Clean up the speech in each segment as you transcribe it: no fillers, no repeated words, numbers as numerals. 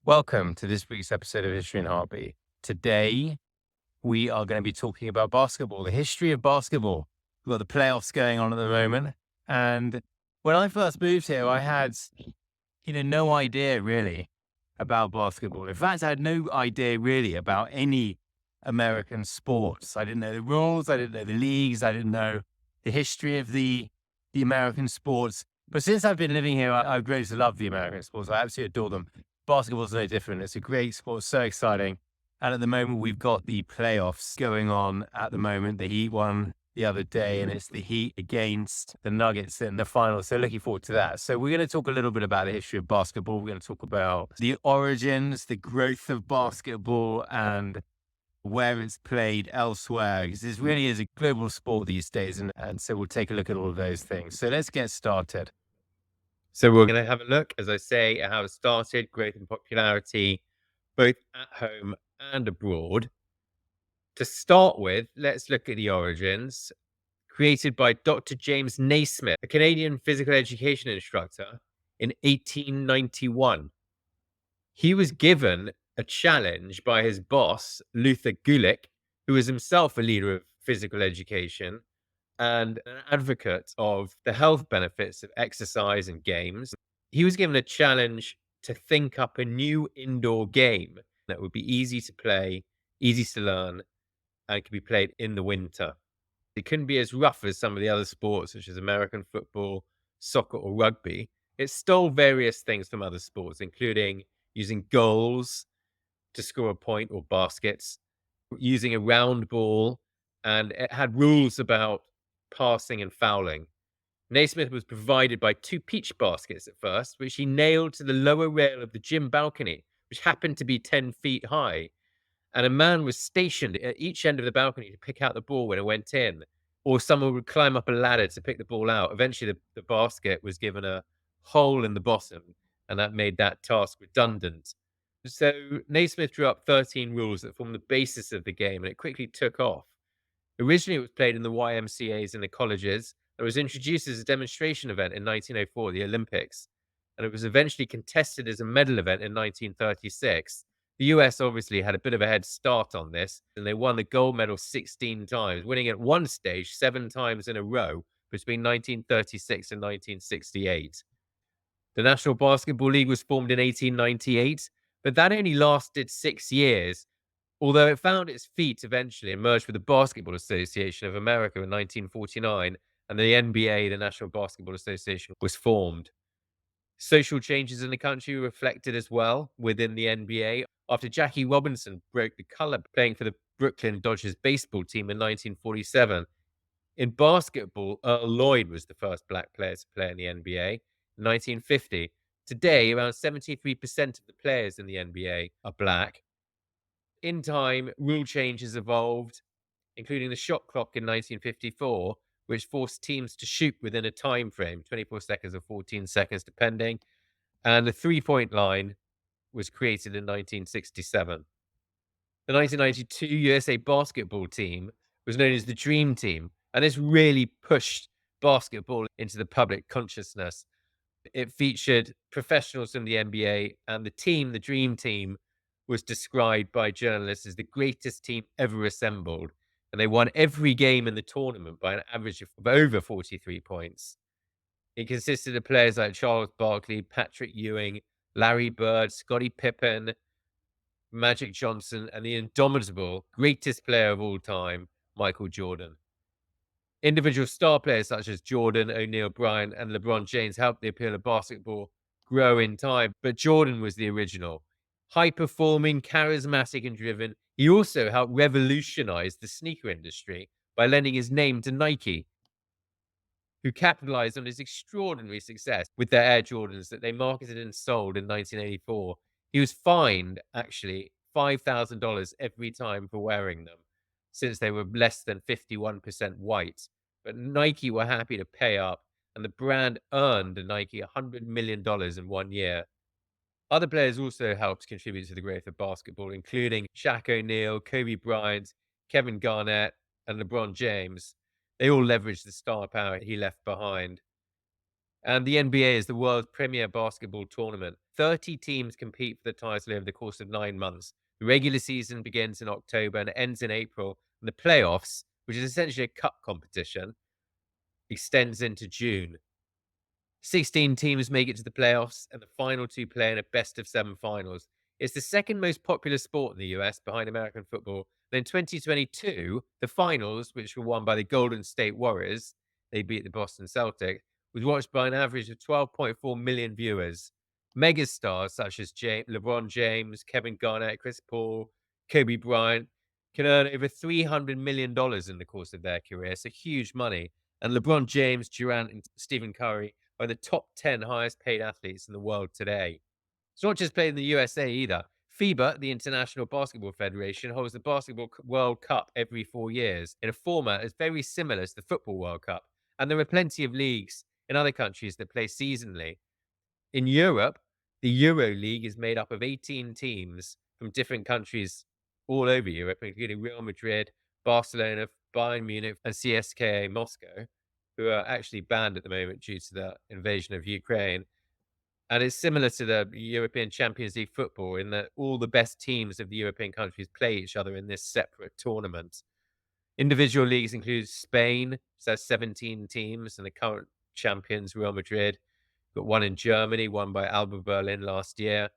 Welcome to this week's episode of History and Heartbeat. Today, we are going to be talking about basketball, the history of basketball. We've got the playoffs going on at the moment. And when I first moved here, I had, no idea really about basketball. In fact, I had no idea really about any American sports. I didn't know the rules. I didn't know the leagues. I didn't know the history of the American sports. But since I've been living here, I've grown to love the American sports. I absolutely adore them. Basketball is no different. It's a great sport, so exciting. And at the moment, we've got the playoffs going on at the moment. The Heat won the other day, and it's the Heat against the Nuggets in the finals. So looking forward to that. So we're going to talk a little bit about the history of basketball. We're going to talk about the origins, the growth of basketball, and where it's played elsewhere, because this really is a global sport these days. And so we'll take a look at all of those things. So let's get started. So we're going to have a look, as I say, at how it started, growth and popularity, both at home and abroad. To start with, let's look at the origins. Created by Dr. James Naismith, a Canadian physical education instructor, in 1891. He was given a challenge by his boss, Luther Gulick, who was himself a leader of physical education and an advocate of the health benefits of exercise and games. He was given a challenge to think up a new indoor game that would be easy to play, easy to learn, and could be played in the winter. It couldn't be as rough as some of the other sports, such as American football, soccer, or rugby. It stole various things from other sports, including using goals to score a point or baskets, using a round ball, and it had rules about passing and fouling. Naismith was provided by two peach baskets at first, which he nailed to the lower rail of the gym balcony, which happened to be 10 feet high. And a man was stationed at each end of the balcony to pick out the ball when it went in, or someone would climb up a ladder to pick the ball out. Eventually, the basket was given a hole in the bottom, and that made that task redundant. So Naismith drew up 13 rules that formed the basis of the game, and it quickly took off. Originally, it was played in the YMCAs and the colleges. It was introduced as a demonstration event in 1904, the Olympics, and it was eventually contested as a medal event in 1936. The US obviously had a bit of a head start on this, and they won the gold medal 16 times, winning at one stage 7 times in a row between 1936 and 1968. The National Basketball League was formed in 1898, but that only lasted 6 years, although it found its feet eventually and merged with the Basketball Association of America in 1949, and the NBA, the National Basketball Association, was formed. Social changes in the country were reflected as well within the NBA after Jackie Robinson broke the color playing for the Brooklyn Dodgers baseball team in 1947. In basketball, Earl Lloyd was the first black player to play in the NBA in 1950. Today, around 73% of the players in the NBA are black. In time, rule changes evolved, including the shot clock in 1954, which forced teams to shoot within a time frame, 24 seconds or 14 seconds, depending. And the three-point line was created in 1967. The 1992 USA basketball team was known as the Dream Team, and this really pushed basketball into the public consciousness. It featured professionals from the NBA, and the team, the Dream Team, was described by journalists as the greatest team ever assembled. And they won every game in the tournament by an average of over 43 points. It consisted of players like Charles Barkley, Patrick Ewing, Larry Bird, Scottie Pippen, Magic Johnson, and the indomitable greatest player of all time, Michael Jordan. Individual star players such as Jordan, O'Neal Bryant, and LeBron James helped the appeal of basketball grow in time, but Jordan was the original. High performing, charismatic, and driven, he also helped revolutionize the sneaker industry by lending his name to Nike, who capitalized on his extraordinary success with their Air Jordans that they marketed and sold in 1984. He was fined, actually, $5,000 every time for wearing them, since they were less than 51% white. But Nike were happy to pay up, and the brand earned Nike $100 million in 1 year. Other players also helped contribute to the growth of basketball, including Shaq O'Neal, Kobe Bryant, Kevin Garnett, and LeBron James. They all leveraged the star power he left behind. And the NBA is the world's premier basketball tournament. 30 teams compete for the title over the course of 9 months. The regular season begins in October and ends in April. And the playoffs, which is essentially a cup competition, extends into June. 16 teams make it to the playoffs, and the final two play in a best of seven finals. It's the second most popular sport in the US behind American football. Then in 2022, the finals, which were won by the Golden State Warriors, they beat the Boston Celtics, was watched by an average of 12.4 million viewers. Megastars such as LeBron James, Kevin Garnett, Chris Paul, Kobe Bryant can earn over $300 million in the course of their career. So huge money. And LeBron James, Durant, and Stephen Curry are the top 10 highest paid athletes in the world today. It's not just played in the USA either. FIBA, the International Basketball Federation, holds the Basketball World Cup every 4 years in a format that's very similar to the Football World Cup. And there are plenty of leagues in other countries that play seasonally. In Europe, the Euro League is made up of 18 teams from different countries all over Europe, including Real Madrid, Barcelona, Bayern Munich, and CSKA Moscow, who are actually banned at the moment due to the invasion of Ukraine. And it's similar to the European Champions League football in that all the best teams of the European countries play each other in this separate tournament. Individual leagues include Spain, which has 17 teams, and the current champions, Real Madrid. Got one in Germany, won by Alba Berlin last year.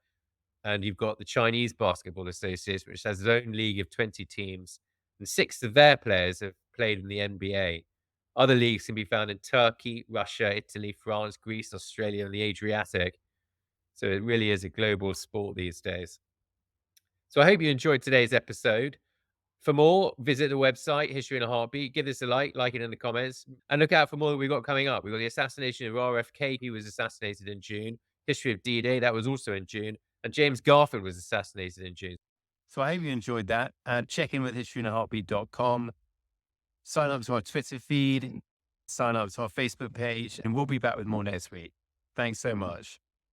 And you've got the Chinese Basketball Association, which has its own league of 20 teams, and six of their players have played in the NBA. Other leagues can be found in Turkey, Russia, Italy, France, Greece, Australia, and the Adriatic. So it really is a global sport these days. So I hope you enjoyed today's episode. For more, visit the website, History in a Heartbeat. Give this a like it in the comments, and look out for more that we've got coming up. We've got the assassination of RFK. He was assassinated in June. History of D-Day, that was also in June. And James Garfield was assassinated in June. So I hope you enjoyed that. And check in with historyinaheartbeat.com. Sign up to our Twitter feed, sign up to our Facebook page, and we'll be back with more next week. Thanks so much.